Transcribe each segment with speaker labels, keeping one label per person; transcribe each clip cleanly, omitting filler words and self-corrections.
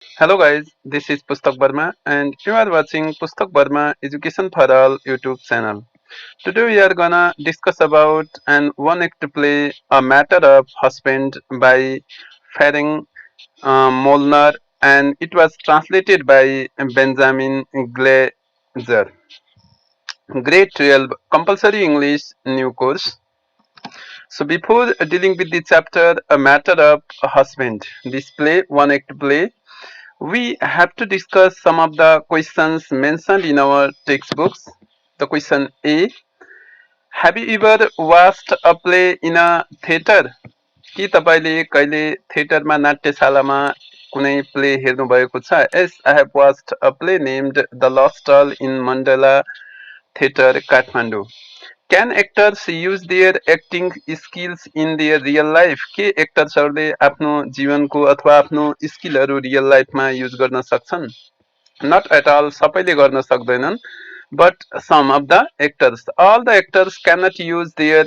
Speaker 1: Hello guys, this is Pustakverma and you are watching Pustakverma Education for All YouTube channel. Today we are gonna discuss about an one act play A Matter of Husband by Ferenc Molnar and it was translated by Benjamin Glazer. Grade 12 Compulsory English New Course. So before dealing with the chapter A Matter of Husband, this play, one act play, we have to discuss some of the questions mentioned in our textbooks. The question A, have you ever watched a play in a theater? के तपाईँले कहिले थिएटरमा नाट्यशालामा कुनै play हेर्नु भएको छ? Yes, I have watched a play named The Lost Doll in Mandala Theatre, Kathmandu. Can actors use their acting skills in their real life? के एक्टर्सहरूले आफ्नो जीवनको अथवा आफ्नो स्किलहरू रियल लाइफमा युज गर्न सक्छन्? Not at all, सबैले गर्न सक्दैनन्. But some of the actors, all the actors cannot use their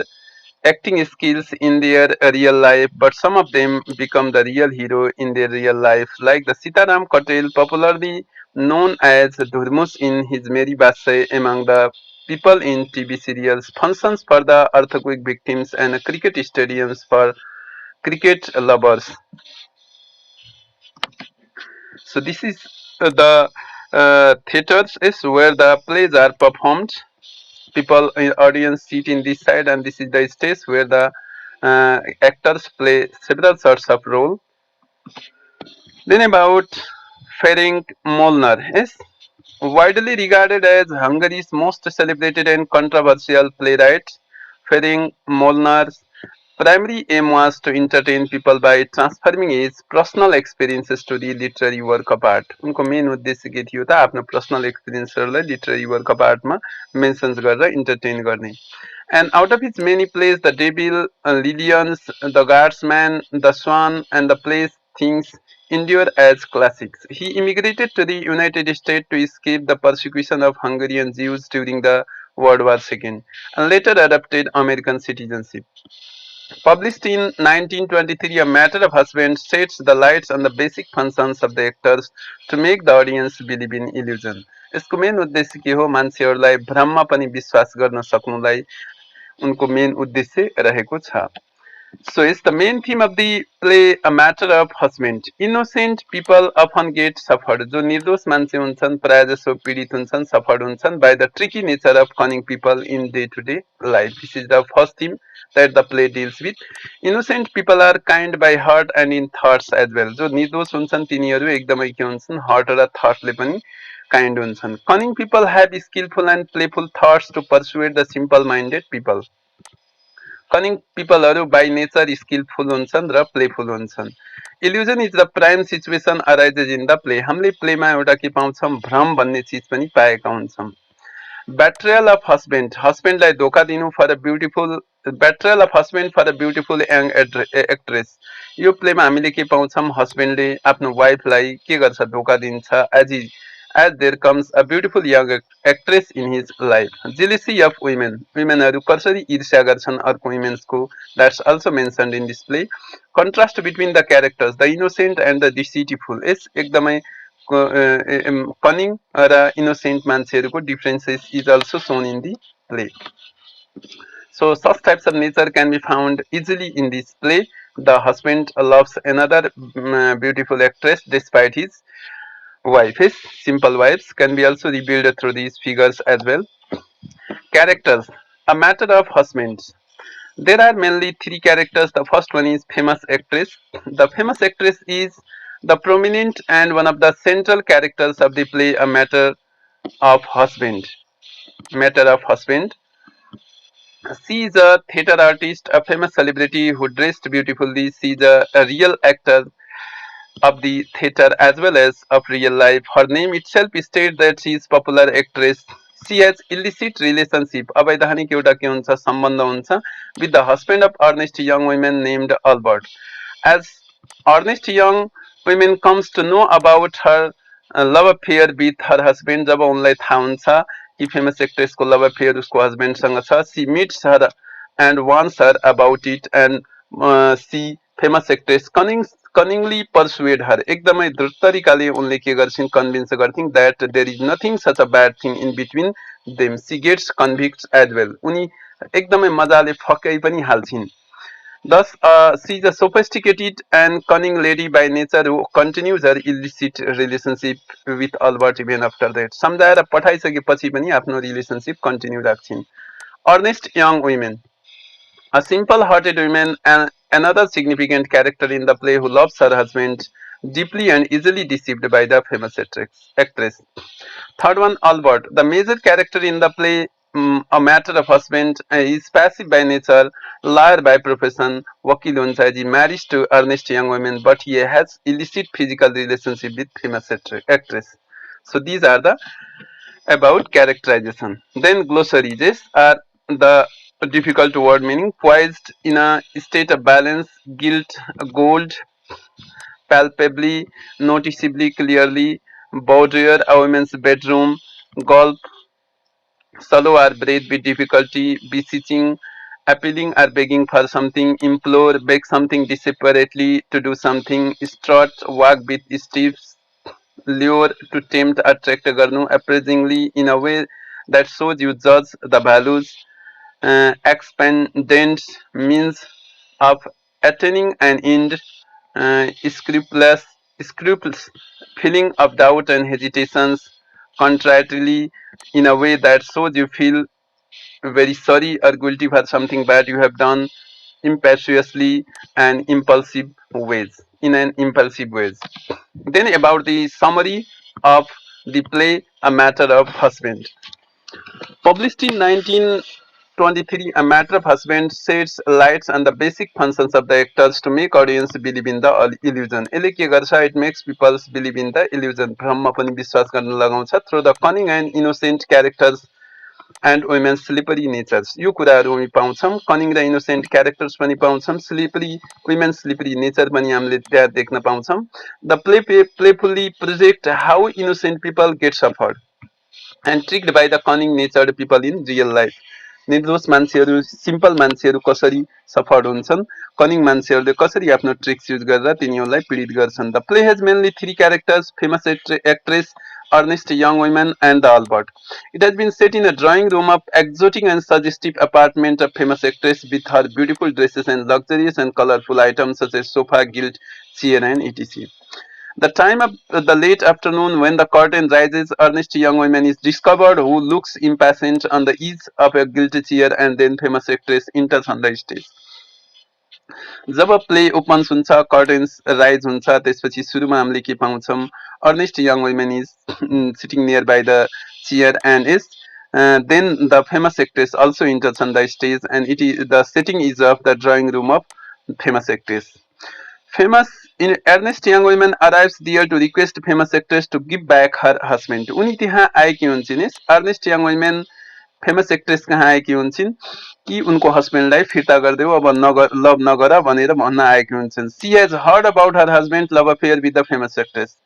Speaker 1: acting skills in their real life, but some of them become the real hero in their real life, like the Sitaram Patel, popularly known as Dhurmus in his Meri Basai among the people in TV serials, functions for the earthquake victims, and cricket stadiums for cricket lovers. So this is the theaters is where the plays are performed. People in audience seat in this side, and this is the stage where the actors play several sorts of role. Then about Ferenc Molnar is widely regarded as Hungary's most celebrated and controversial playwright. Ferenc Molnar's primary aim was to entertain people by transforming his personal experiences to the literary work of art. उनको main उद्देश्य के थियो त आफ्नो personal एक्सपिरियन्सहरूलाई literary work of आर्टमा मेन्सन्स गरेर entertain गर्ने. And out of his many plays, The Devil, Lillians, The Guardsman, The Swan, and the plays Things endure as classics. He immigrated to the United States to escape the persecution of Hungarian Jews during the World War II and later adopted American citizenship. Published in 1923, A Matter of Husband sheds the lights on the basic functions of the actors to make the audience believe in illusion. यसको main उद्देश्य के हो? मान्छेहरूलाई भ्रममा पनि विश्वास गर्न सक्नुलाई उनको main उद्देश्य रहेको छ. So it's the main theme of the play A Matter of Husband. Innocent people often get suffered. जो निर्दोष मान्छे हुन्छन् प्राय जसो पीडित हुन्छन्, suffered हुन्छन् by the tricky nature of cunning people in day-to-day life. This is the first theme that the play deals with. Innocent people are kind by heart and in thoughts as well. जो निर्दोष हुन्छन् तिनीहरू एकदमै के हुन्छन् heart र thought ले पनि kind हुन्छन्. Cunning people have skillful and playful thoughts to persuade the simple-minded people. Cunning people by nature skillful हुन्छन् र playful हुन्छन्. Illusion is the prime situation arises in the play. हामीले प्लेमा एउटा के पाउँछौँ भ्रम भन्ने चिज पनि पाएका हुन्छौँ. Betrayal of husband, husbandलाई धोका दिनु for a beautiful betrayal of husband for a beautiful young actress. यो प्लेमा हामीले के पाउँछौँ हस्बेन्डले आफ्नो वाइफलाई के गर्छ धोका दिन्छ as there comes a beautiful young actress in his life. Jealousy of women, womenहरू कसरी ईर्ष्या गर्छन् अर्को women'sको, that's also mentioned in this play. Contrast between the characters, the innocent and the deceitful is एकदमै cunning र innocent मान्छेहरूको differences is also shown in the play. So such types of nature can be found easily in this play. The husband loves another beautiful actress despite his wife. His simple wives can be also revealed through these figures as well. Characters. A Matter of Husbands. There are mainly three characters. The first one is famous actress. The famous actress is the prominent and one of the central characters of the play A Matter of Husband. Matter of Husband. She is a theater artist, a famous celebrity who dressed beautifully. She is a real actor of the theater as well as of real life. Her name itself states that she is popular actress. She has illicit relationship अवैधानिक एउटा के हुन्छ सम्बन्ध हुन्छ with the husband of earnest young women named Albert. As earnest young women comes to know about her love affair with her husband जब उनलाई थाहा हुन्छ कि फेमस एक्ट्रेसको लभ अफेयर उसको हस्बेन्डसँग छ, she meets her and warns her about it and she famous actress cunningly persuade her. एकदमै द्रुत तरिकाले उनले के गर्छिन्, convince गर्छिन् that there is nothing such a bad thing in between them. She gets convinced as well. उनी एकदमै मजाले फकाइ पनि हाल्छिन्. Thus, she is a sophisticated and cunning lady by nature who continues her illicit relationship with Albert even after that. सम्झाएर पठाइसकेपछि पनि आफ्नो relationship continue राख्छिन्. Earnest young women. A simple-hearted woman and another significant character in the play who loves her husband deeply and easily deceived by the famous actress. Third one, Albert, the major character in the play, a matter of husband, is passive by nature, liar by profession, wakil huncha, he marries to earnest young women, but he has illicit physical relationship with famous actress. So these are the about characterization. Then glossaries are the difficult word meaning poised in a state of balance, guilt, gold, palpably, noticeably, clearly, boudoir, a woman's bedroom, golf, shallow or breathe with difficulty, beseeching, appealing or begging for something, implore, beg something desperately to do something, strut, walk with steps, lure, to tempt, attract गर्नु, appraisingly in a way that shows you judge the values, expandent means of attaining an end, scrupulous feeling of doubt and hesitations, contrarily in a way that shows you feel very sorry or guilty for something bad you have done, impetuously and impulsive ways, in an impulsive ways. Then about the summary of the play A Matter of Husband. Published in 1923, A Matter of Husband sheds lights on the basic functions of the actors to make audience believe in the illusion. यसले के गर्छ? It makes people believe in the illusion. भ्रममा पनि विश्वास गर्न लगाउँछ through the cunning and innocent characters and women's slippery natures. यो कुराहरू हामी पाउँछौँ. कनिङ र इनोसेन्ट क्यारेक्टर्स पनि पाउँछौँ. स्लिपरी women's slippery nature पनि हामीले त्यहाँ देख्न पाउँछौँ. The play playfully project how innocent people get suffered and tricked by the cunning natured people in real life. निर्दोष मान्छेहरू, सिम्पल मान्छेहरू कसरी सफल हुन्छन्, कनिङ मान्छेहरूले कसरी आफ्नो ट्रिक्स युज गरेर तिनीहरूलाई पीडित गर्छन्. The play has mainly three characters: famous actress, earnest young women, and the Albert. It has been set in a drawing room of exotic and suggestive apartment of famous actress with her beautiful dresses and luxurious and colorful items such as sofa, gilt, chair, and etc. The time of the late afternoon when the curtain rises, earnest young woman is discovered who looks impatient on the ease of a guilty chair and then famous actress enters on the stage. जब play opens हुन्छ, curtains rise हुन्छ, त्यसपछि सुरुमा हामीले के पाउँछौँ? Earnest young women is sitting near by the chair and is then the famous actress also enters on the stage and it is the setting is of the drawing room of famous actress. Famous in earnest young woman arrives there to request famous actress to give back her husband. उनी त्यहाँ आएकी हुन्छन्. Earnest young women famous actress कहाँ आएकी हुन्छन् कि उनको हस्बेन्डलाई फिर्ता गरिदेऊ, अब लभ नगर भनेर भन्न आएकी हुन्छन्. She has heard about her husband love affair with the famous actress.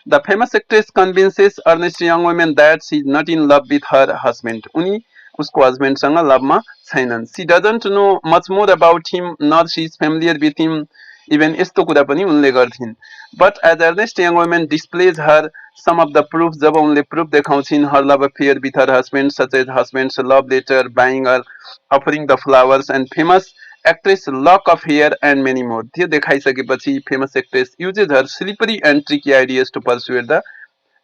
Speaker 1: The famous actress convinces earnest young woman that she is not in love with her husband. उनी उसको हस्बेन्डसँग लभमा छैनन्. She doesn't know much more about him, nor she is familiar with him. Even यस्तो कुरा पनि उनले गर्थिन्. But as earnest young woman displays her some of the proofs, जब उनले proof देखाउँछिन् her love affair with her husband, such as husband's love letter, buying or offering the flowers, and famous actress lock of hair and many more. त्यो देखाइसकेपछि famous actress uses her slippery and tricky ideas to persuade the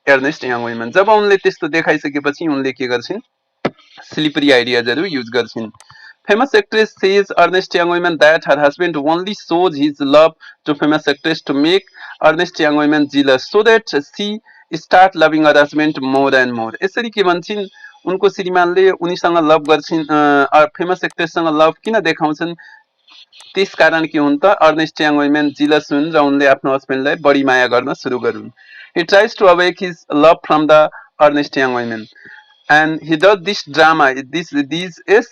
Speaker 1: earnest young women. जब उनले त्यस्तो देखाइसकेपछि उनले के गर्छिन्? Slippery आइडियाजहरू use गर्छिन्. Famous actress says earnest young woman that her husband only shows his love to famous actress to make earnest young woman jealous so that she start loving her husband more and more. यसरी के भन्छन्? उनको श्रीमानले उनीसँग लभ गर्छिन्, famous एक्ट्रेससँग लभ किन देखाउँछन्? त्यस कारण के हुन् त अर्नेस्ट यङ वुमेन जिलस हुन् र उनले आफ्नो हस्बेन्डलाई बढी माया गर्न सुरु गरून्. He tries to awake his love from the earnest young women. And he does this drama, these is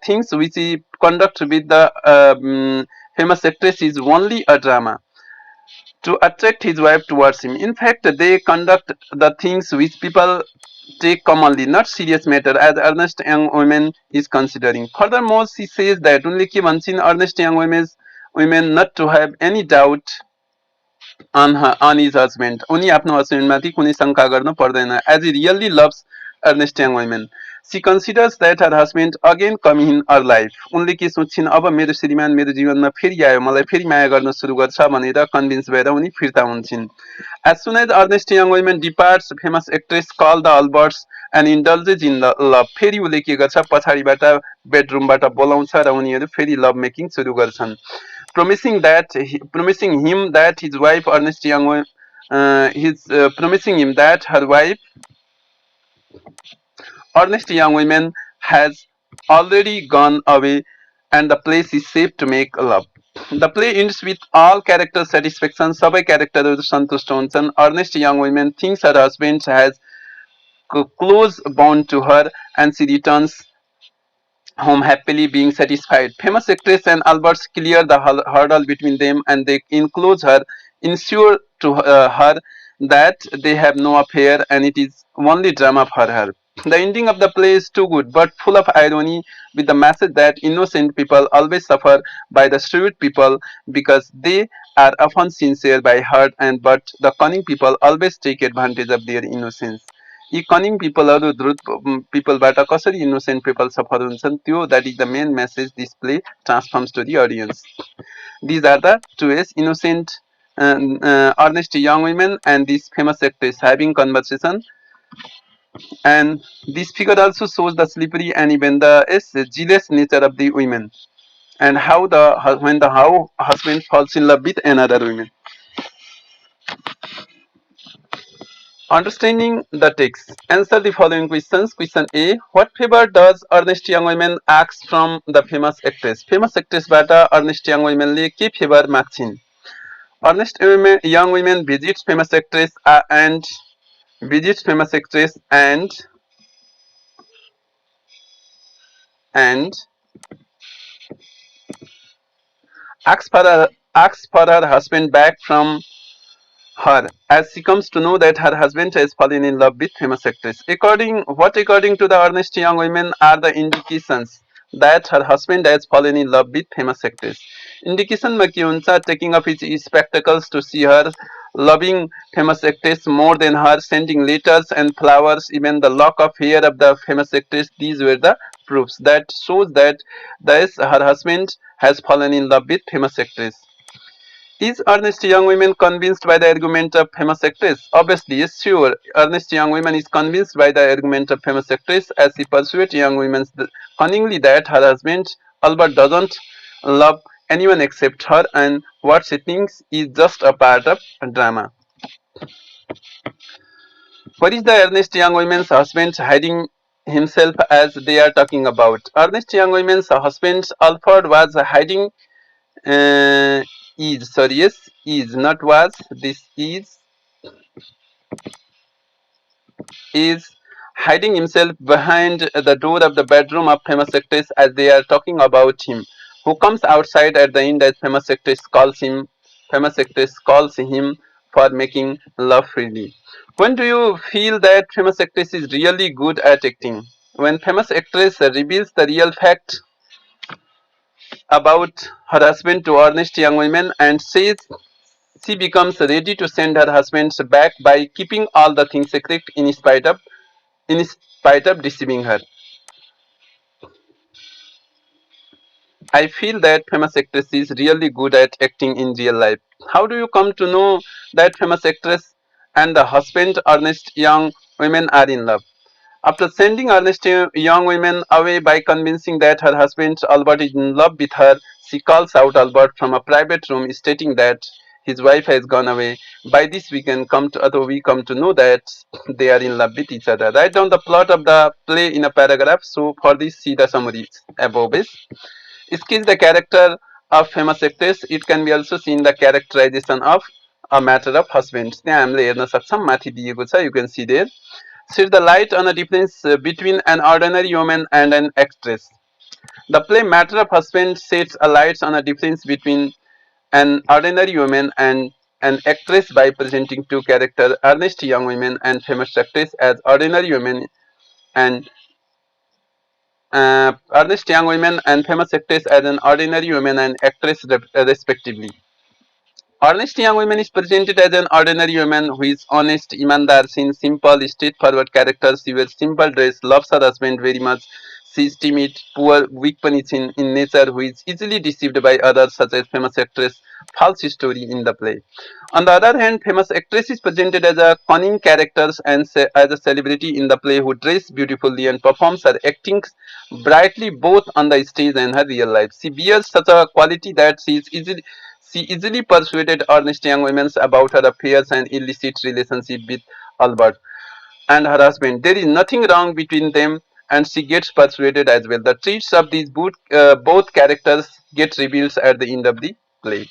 Speaker 1: things which he conducts with the famous actress is only a drama to attract his wife towards him. In fact, they conduct the things which people take commonly, not serious matter, as earnest young women is considering. Furthermore, she says that only के भन्छन् earnest young women women not to have any doubt on his husband. उनी आफ्नो हस्बेन्डमाथि कुनै शङ्का गर्नु पर्दैन. As he really loves earnest young women. She considers that her husband again come in her life. उनले के सोच्छिन् अब मेरो श्रीमान मेरो जीवनमा फेरि आयो मलाई फेरि माया गर्न सुरु गर्छ भनेर कन्भिन्स भएर उनी फिर्ता हुन्छन्. As soon as earnest young woman departs, famous actress call the Alberts and indulges in the love. फेरि उसले के गर्छ पछाडिबाट बेडरुमबाट बोलाउँछ र उनीहरू फेरि लभ मेकिङ सुरु गर्छन्. Promising him that his wife Ernest Young his promising him that her wife Ernest Young woman has already gone away and the place is safe to make love. The play ends with all character satisfaction. सबै क्यारेक्टरहरू सन्तुष्ट हुन्छन्. Ernest Young woman thinks her husband has close bond to her and she returns home happily being satisfied. Famous actress and Alberts clear the hurdle between them and they enclose her, ensure to her that they have no affair and it is only drama for her. The ending of the play is too good but full of irony with the message that innocent people always suffer by the shrewd people because they are often sincere by heart and but the cunning people always take advantage of their innocence. यी कनिङ पिपलहरू द्रुत पिपलबाट कसरी innocent people suffer हुन्छन् त्यो that is the main message this play transforms to the audience. These are the two ways innocent earnest young women and this famous actress having conversation, and this figure also shows the slippery and even the jealous nature of the women and how the when the how husband falls in love with another woman. Understanding the text. Answer the following questions. Question A. What favor does earnest young women ask from the famous actress? Famous actress bata earnest young women le ke favor माग्छिन्? Earnest young women visits famous actress and visits famous actress and asks for her husband back from her as she comes to know that her husband has fallen in love with famous actress. According to the earnest young women are the indications that her husband has fallen in love with famous actress. Indication ma ke huncha taking off his spectacles to see her, loving famous actress more than her, sending letters and flowers, even the lock of hair of the famous actress. These were the proofs that shows that this her husband has fallen in love with famous actress. Is earnest young women convinced by the argument of famous actress? Obviously, yes, sure. Earnest young woman is convinced by the argument of famous actress as she persuades young women cunningly that her husband Albert doesn't love anyone except her and what she thinks is just a part of drama. What is the earnest young woman's husband hiding himself as they are talking about? Earnest young woman's husband Alfred was hiding is sorry yes is not was this is hiding himself behind the door of the bedroom of famous actress as they are talking about him, who comes outside at the end as famous actress calls him for making love freely. When do you feel that famous actress is really good at acting? When famous actress reveals the real fact about her husband to earnest young women and says she becomes ready to send her husband back by keeping all the things secret in spite of deceiving her. I feel that famous actress is really good at acting in real life. How do you come to know that famous actress and the husband earnest young women are in love? After sending earnest young women away by convincing that her husband Albert is in love with her, she calls out Albert from a private room stating that his wife has gone away. By this we come to know that they are in love with each other. Write down the plot of the play in a paragraph. So for this see the summary above is. Sketch the character of famous actress. It can be also seen the characterization of a matter of husband. त्यहाँ हामीले हेर्न सक्छौँ माथि दिएको छ. You can see there. Shed the light on a difference between an ordinary woman and an actress. The play Matter of Husband sheds a light on a difference between an ordinary woman and an actress by presenting two characters, earnest young women and famous actress, as ordinary women and earnest young women and famous actress as an ordinary woman and actress respectively. Honest young woman is presented as an ordinary woman who is honest, imandar, seen simple, straightforward characters. She wears simple dress, loves her husband very much. She is timid, poor, weak punish in nature, who is easily deceived by others, such as famous actress. False story in the play. On the other hand, famous actress is presented as a cunning character and as a celebrity in the play who dress beautifully and performs her acting brightly both on the stage and her real life. She bears such a quality that she easily persuaded honest young women about her affairs and illicit relationship with Albert and her husband. There is nothing wrong between them, and she gets persuaded as well. The traits of these both characters get revealed at the end of the play.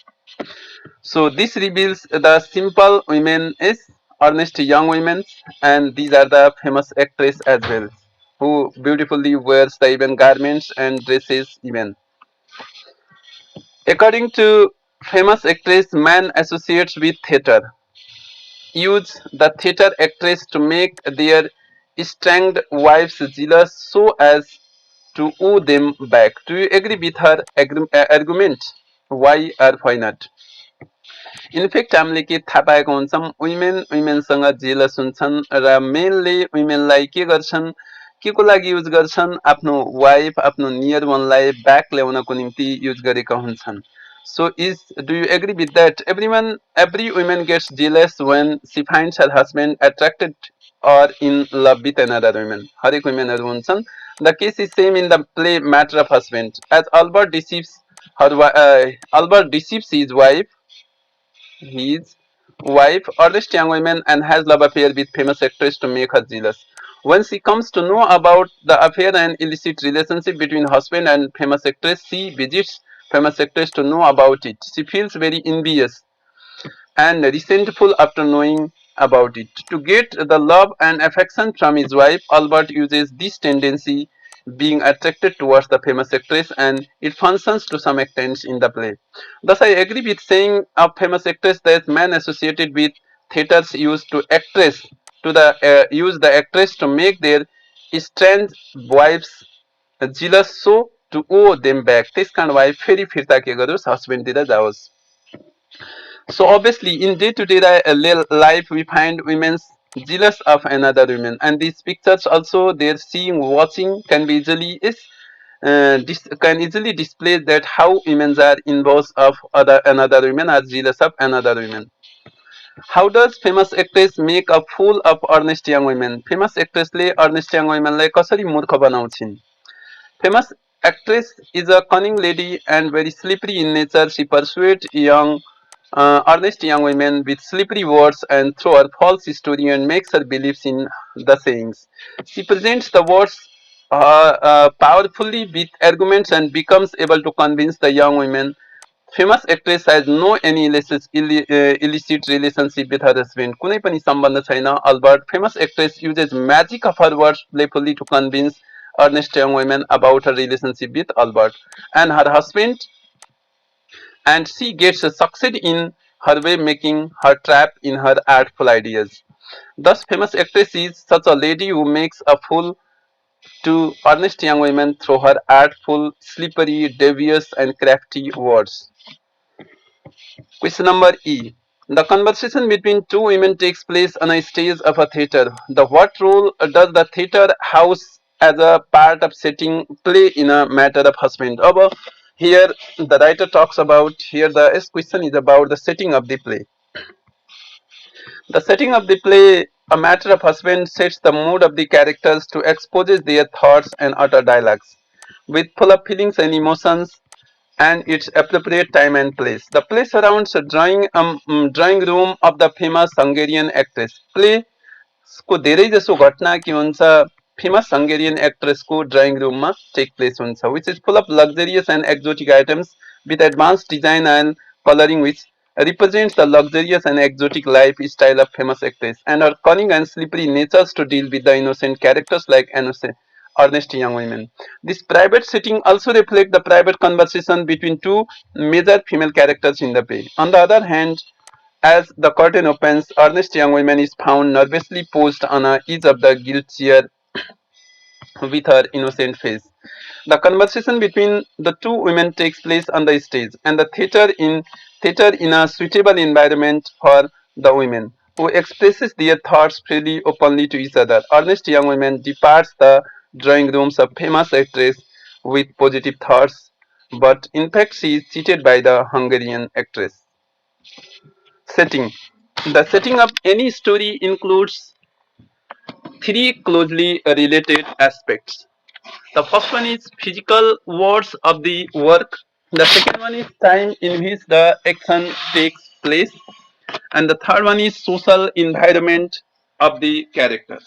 Speaker 1: So this reveals the simple women is honest young women, and these are the famous actress as well, who beautifully wears the even garments and dresses even. According to famous actress, man associates with theatre use the theatre actress to make their estranged wives jealous so as to woo them back. Do you agree with her argument? Why or why not? In fact हामीले के थाहा पाएको हुन्छौँ वुमेनसँग jealous हुन्छन् र मेनले वुमेनलाई के गर्छन् के को लागि युज गर्छन् आफ्नो वाइफ आफ्नो नियर वानलाई ब्याक ल्याउनको निम्ति युज गरेका हुन्छन् so is do you agree with that every woman gets jealous when she finds her husband attracted or in love with another woman हरेक वुमेनहरू हुन्छन् the case is same in the play matter of husband as Albert deceives his wife his wife, honest young woman, and has love affair with famous actress to make her jealous. When she comes to know about the affair and illicit relationship between husband and famous actress, she visits famous actress to know about it. She feels very envious and resentful after knowing about it. To get the love and affection from his wife, Albert uses this tendency being attracted towards the famous actress and it functions to some extent in the play. Thus, I agree with saying of famous actress that men associated with theaters used to actress to the use the actress to make their estranged wives jealous so to owe them back. त्यस कारण wife फेरि फिर्ता के गरोस् हस्बेन्डतिर जाओस् so obviously, in day-to-day life, we find women jealous of another woman, and these pictures also their seeing, watching can be easily can easily display that how women are involved of another woman are jealous of another woman. How does famous actress make a fool of earnest young women? Famous actress ले earnest young women लाई कसरी मूर्ख बनाउँछिन्? Famous actress is a cunning lady and very slippery in nature. She persuades earnest young women with slippery words and through her false story and makes her believe in the sayings. She presents the words powerfully with arguments and becomes able to convince the young women. Famous actress has no any illicit relationship with her husband. कुनै पनि सम्बन्ध छैन. Albert, famous actress uses magic of her words playfully to convince earnest young women about her relationship with Albert and her husband, and she gets a succeed in her way, making her trap in her artful ideas. Thus, famous actress is such a lady who makes a fool to earnest young women through her artful, slippery, devious, and crafty words. Question number E. The conversation between two women takes place on a stage of a theatre. The what role does the theatre house as a part of setting play in a matter of husband? Above, here the writer talks about here the question is about the setting of the play. The setting of the play, a matter of husband, sets the mood of the characters to exposes their thoughts and utter dialogues with full of feelings and emotions and its appropriate time and place. The play surrounds a drawing room of the famous Hungarian actress. Play को धेरै जसो घटना के हुन्छ famous Hungarian actress को drying रूममा take place हुन्छ which is full of luxurious and exotic items with advanced design and coloring which represents the luxurious and exotic lifestyle of famous actress and her cunning and slippery natures to deal with the innocent characters like earnest young women. This private setting also reflects the private conversation between two major female characters in the play. On the other hand, as the curtain opens, earnest young woman is found nervously posed on a edge of the guild chair with her innocent face. The conversation between the two women takes place on the stage, and the theater in a suitable environment for the women, who expresses their thoughts freely, openly to each other. Earnest young women departs the drawing rooms of famous actress with positive thoughts, but in fact she is cheated by the Hungarian actress. Setting. The setting of any story includes three closely related aspects. The first one is physical words of the work. The second one is time in which the action takes place. And the third one is social environment of the characters.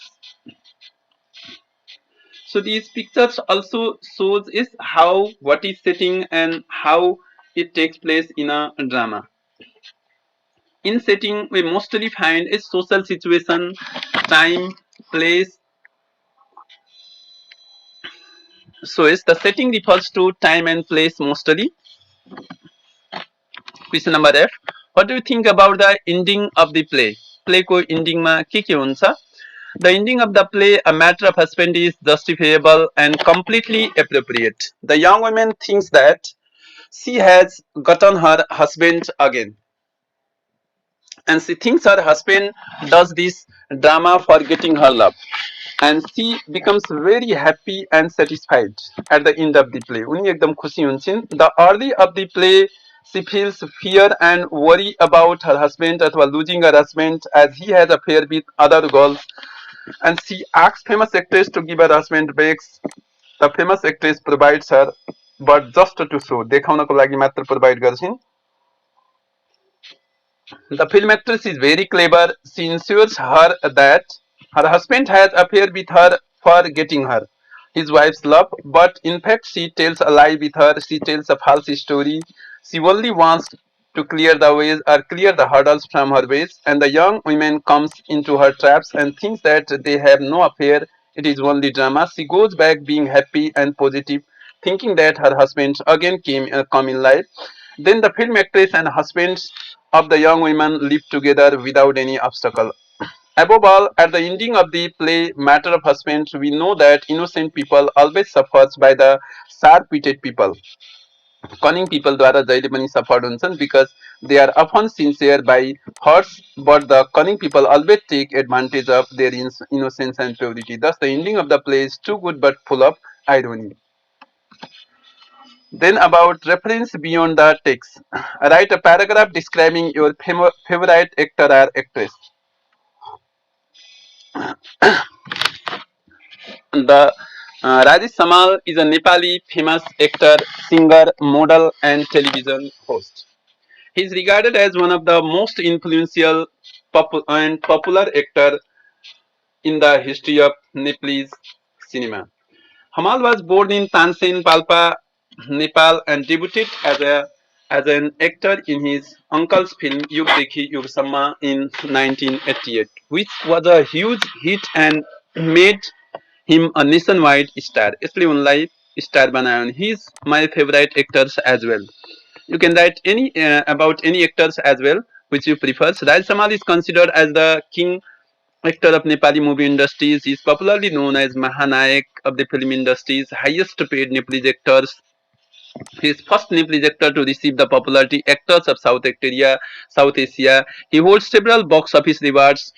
Speaker 1: So these pictures also shows is how what is setting and how it takes place in a drama. In setting, we mostly find a social situation, time, place. So is the setting refers to time and place mostly. Question number F. What do you think about the ending of the play? Play को ending मा के हुन्छ? The ending of the play, A Matter of Husband, is justifiable and completely appropriate. The young woman thinks that she has gotten her husband again, and she thinks her husband does this drama for getting her love, and she becomes very happy and satisfied at the end of the play. उनी एकदम खुसी हुन्छन्. The early of the play, she feels fear and worry about her husband अथवा losing her husband as he has affair with other girls, and she asks famous actress to give her husband back. The famous actress provides her, but just to show देखाउनको लागि मात्र provide गर्छिन्. The film actress is very clever. She ensures her that her husband has affair with her for getting her his wife's love, but in fact she tells a lie with her. She tells a false story. She only wants to clear the ways or clear the hurdles from her ways, and the young woman comes into her traps and thinks that they have no affair. It is only drama. She goes back being happy and positive, thinking that her husband again come in life. Then the film actress and husbands of the young women live together without any obstacle. Above all, at the ending of the play Matter of Husbands, we know that innocent people always suffers by the sharp-witted people. Cunning people द्वारा जहिले पनि suffered हुन्छन् because they are often sincere by hearts, but the cunning people always take advantage of their innocence and purity. Thus, the ending of the play is too good but full of irony. Then about reference beyond the text. Write a paragraph describing your favorite actor or actress. The Rajesh Samal is a Nepali famous actor, singer, model, and television host. He is regarded as one of the most influential and popular actor in the history of Nepalese cinema. Hamal was born in Tansen, Palpa, Nepal, and debuted as an actor in his uncle's film Yug Dekhi Yug Samma in 1988, which was a huge hit and made him a nationwide star. यसले उनलाई star बनायो. He is my favorite actors as well. You can write any about any actors as well which you prefer. Raj Samal is considered as the king actor of Nepali movie industries. He is popularly known as Mahanayak of the film industries, highest paid Nepalese actors. He is first Nepalese actor to receive the popularity actors of South Asia. He holds several box office records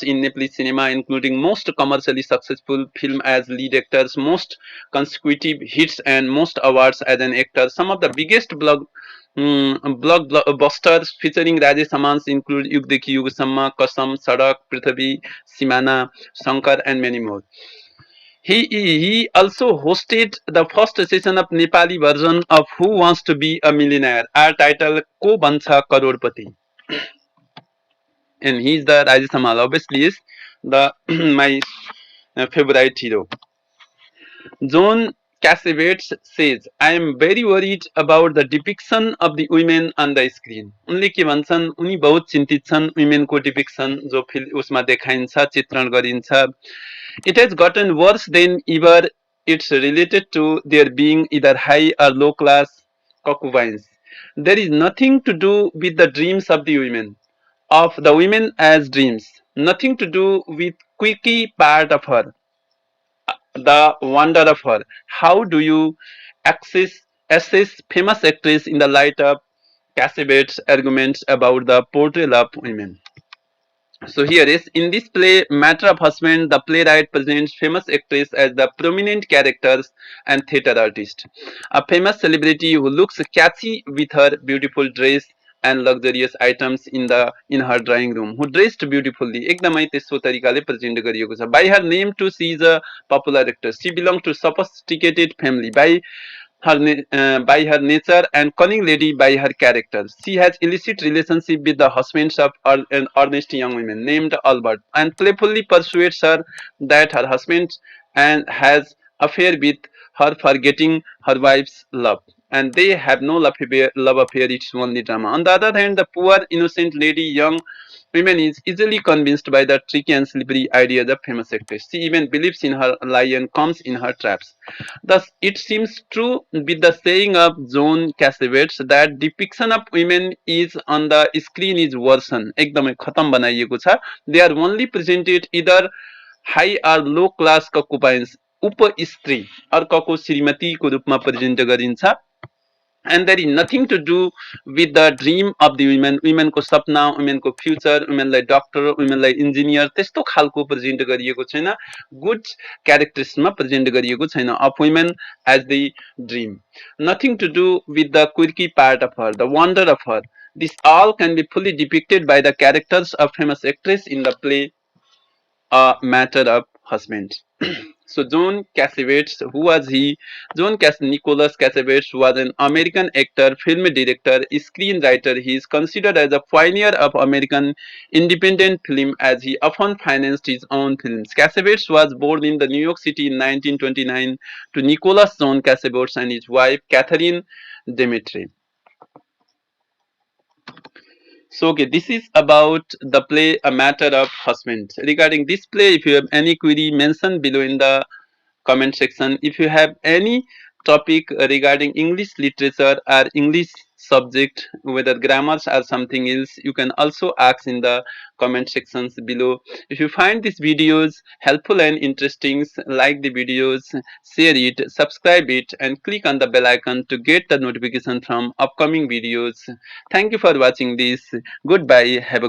Speaker 1: in Nepalese cinema, including most commercially successful film as lead actors, most consecutive hits, and most awards as an actor. Some of the biggest blockbusters featuring Rajesh Samans include Yug Dekhi Yug Samma, Kasam, Sadak, Prithvi, Simana, Shankar, and many more. He also hosted the first session of Nepali version of Who Wants to Be a Millionaire, our title Ko Bancha Karodpati. And he is the Rajesh Samal, obviously is the my favorite hero. John Cassavetes says, I am very worried about the depiction of the women on the screen. उनले के भन्छन् उनी बहुत चिन्तित छन् womenको depiction जो उसमा देखाइन्छ चित्रण गरिन्छ. It has gotten worse than ever. It's related to their being either high or low class concubines. There is nothing to do with the dreams of the women as dreams. Nothing to do with quickie part of her. The wonder of her. How do you assess famous actress in the light of Cassavet's arguments about the portrayal of women? So here is in this play, Matter of Husband, the playwright presents famous actress as the prominent characters and theatre artist. A famous celebrity who looks catchy with her beautiful dress and luxurious items in her drawing room, who dressed beautifully. एकदमै त्यस्तो तरिकाले present गरिएको छ. By her name too, she is a popular actress. She belongs to sophisticated family. By her nature and cunning lady by her character. She has illicit relationship with the husbands of an earnest young woman named Albert and playfully persuades her that her husband and has affair with her forgetting her wife's love. And they have no love affair, it's only drama. On the other hand, the poor innocent lady, young woman is easily convinced by the tricky and slippery ideas of famous actress. She even believes in her lie and comes in her traps. Thus, it seems true with the saying of John Cassavetes that depiction of women is on the screen is worsen. एकदमै खतम बनाइएको छ. They are only presented either high or low class concubines उप स्त्री अर्कको श्रीमतीको रूपमा present गरिन्छ. And there is nothing to do with the dream of the women को सपना women को future women like doctor women like engineer त्यस्तो खालको present गरिएको छैन. Good characters मा प्रेजेन्ट गरिएको छैन of women as the dream. Nothing to do with the quirky part of her, the wonder of her. This all can be fully depicted by the characters of famous actress in the play A Matter of Husband. So John Cassavetes, who was he? Nicholas Cassavetes was an American actor, film director, screenwriter. He is considered as a pioneer of American independent film as he often financed his own films. Cassavetes was born in the New York City in 1929 to Nicholas John Cassavetes and his wife Catherine Demetri. So okay, this is about the play A Matter of Husband. Regarding this play, if you have any query, mention below in the comment section. If you have any topic regarding English literature or English subject, whether grammars or something else, you can also ask in the comment sections below. If you find these videos helpful and interesting, like the videos, share it, subscribe it, and click on the bell icon to get the notification from upcoming videos. Thank you for watching this. Goodbye. Have a